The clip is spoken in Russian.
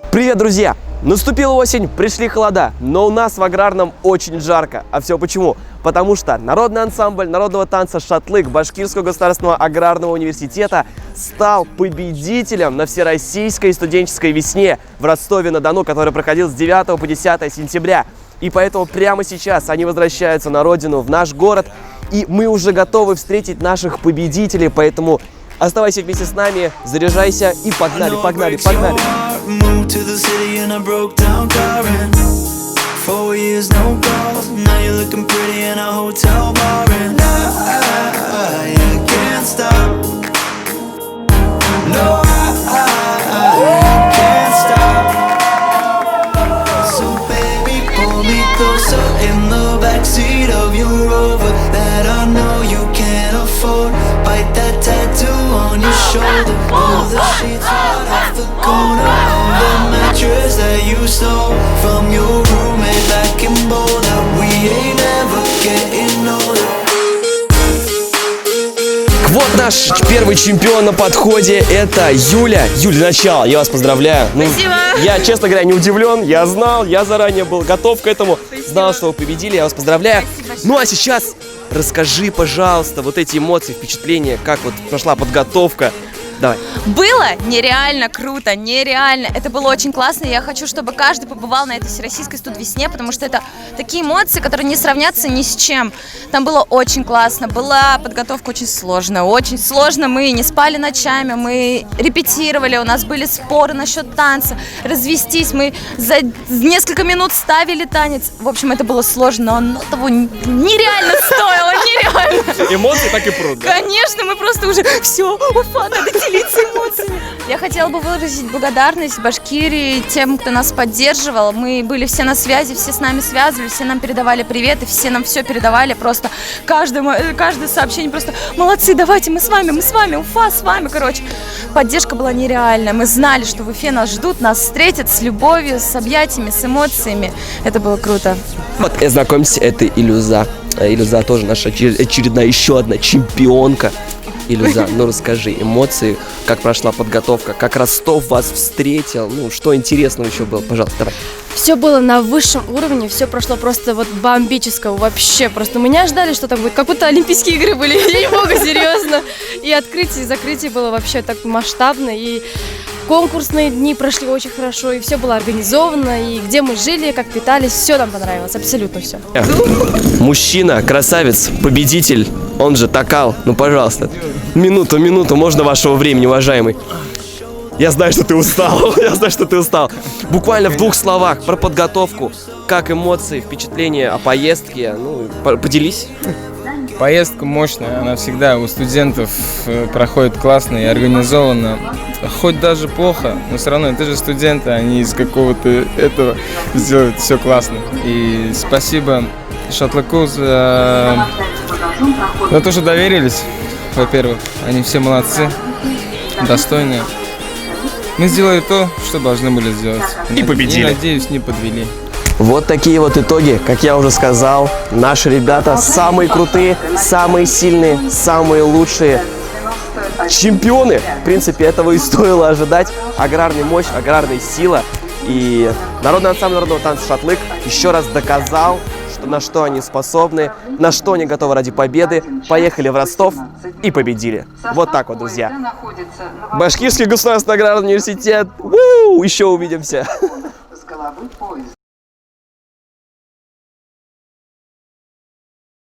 Привет, друзья! Наступила осень, пришли холода, но у нас в Аграрном очень жарко. А все почему? Потому что народный ансамбль народного танца «Шатлык» Башкирского государственного аграрного университета стал победителем на Всероссийской студенческой весне в Ростове-на-Дону, который проходил с 9 по 10 сентября. И поэтому прямо сейчас они возвращаются на родину, в наш город, и мы уже готовы встретить наших победителей, поэтому оставайся вместе с нами, заряжайся и погнали, погнали, погнали! Moved to the city in a broke down car and 4 years no calls. Now you're looking pretty in a hotel bar and I can't stop. No, I can't stop. So baby, pull me closer in the backseat of your Rover that I know you can't afford. Bite that tattoo on your shoulder. Pull the sheets right off the corner of the mattress that you stole from your roommate back in Boulder. We ain't never getting older. Вот наш первый чемпион на подходе, это Юля. Юля, начало, я вас поздравляю. Спасибо. Я, честно говоря, не удивлен, я знал, я заранее был готов к этому. Спасибо. Знал, что вы победили, я вас поздравляю. Спасибо. Ну а сейчас расскажи, пожалуйста, вот эти эмоции, впечатления, как вот прошла подготовка. Давай. Было нереально круто, нереально. Это было очень классно. Я хочу, чтобы каждый побывал на этой всероссийской студвесне, потому что это такие эмоции, которые не сравнятся ни с чем. Там было очень классно. Была подготовка очень сложная. Очень сложно. Мы не спали ночами, мы репетировали, у нас были споры насчет танца, развестись. Мы за несколько минут ставили танец. В общем, это было сложно, но оно того нереально стоило, нереально. Эмоции так и прут, да? Конечно, мы просто уже все, Уфа, надо делиться эмоциями. Я хотела бы выразить благодарность Башкирии, тем, кто нас поддерживал. Мы были все на связи, все с нами связывались, все нам передавали привет, и все нам все передавали. Просто каждое сообщение просто молодцы, давайте, мы с вами, Уфа с вами, короче. Поддержка была нереальная. Мы знали, что в Уфе нас ждут, нас встретят с любовью, с объятиями, с эмоциями. Это было круто. Вот, знакомьтесь, это Илюза. Илюза тоже наша очередная, еще одна чемпионка. Илюза, ну расскажи, эмоции, как прошла подготовка, как Ростов вас встретил, ну что интересного еще было, пожалуйста, давай. Все было на высшем уровне, все прошло просто вот бомбического, вообще просто. Мы не ожидали, что так будет, как будто Олимпийские игры были, ей-богу, серьезно. И открытие, и закрытие было вообще так масштабно, и конкурсные дни прошли очень хорошо, и все было организовано, и где мы жили, как питались, все нам понравилось, абсолютно все. Мужчина, красавец, победитель, он же Такал, ну пожалуйста, минуту, можно вашего времени, уважаемый. Я знаю, что ты устал, Буквально в 2 словах про подготовку, как эмоции, впечатления о поездке, ну, поделись. Поездка мощная, она всегда у студентов проходит классно и организованно. Хоть даже плохо, но все равно это же студенты, они из какого-то этого сделают все классно. И спасибо Шатлыку за то, что доверились. Во-первых, они все молодцы, достойные. Мы сделали то, что должны были сделать. И победили. И, надеюсь, не подвели. Вот такие вот итоги, как я уже сказал, наши ребята самые крутые, самые сильные, самые лучшие чемпионы. В принципе, этого и стоило ожидать. Аграрная мощь, аграрная сила. И народный ансамбль народного танца «Шатлык» еще раз доказал, на что они способны, на что они готовы ради победы. Поехали в Ростов и победили. Вот так вот, друзья. Башкирский государственный аграрный университет. Еще увидимся.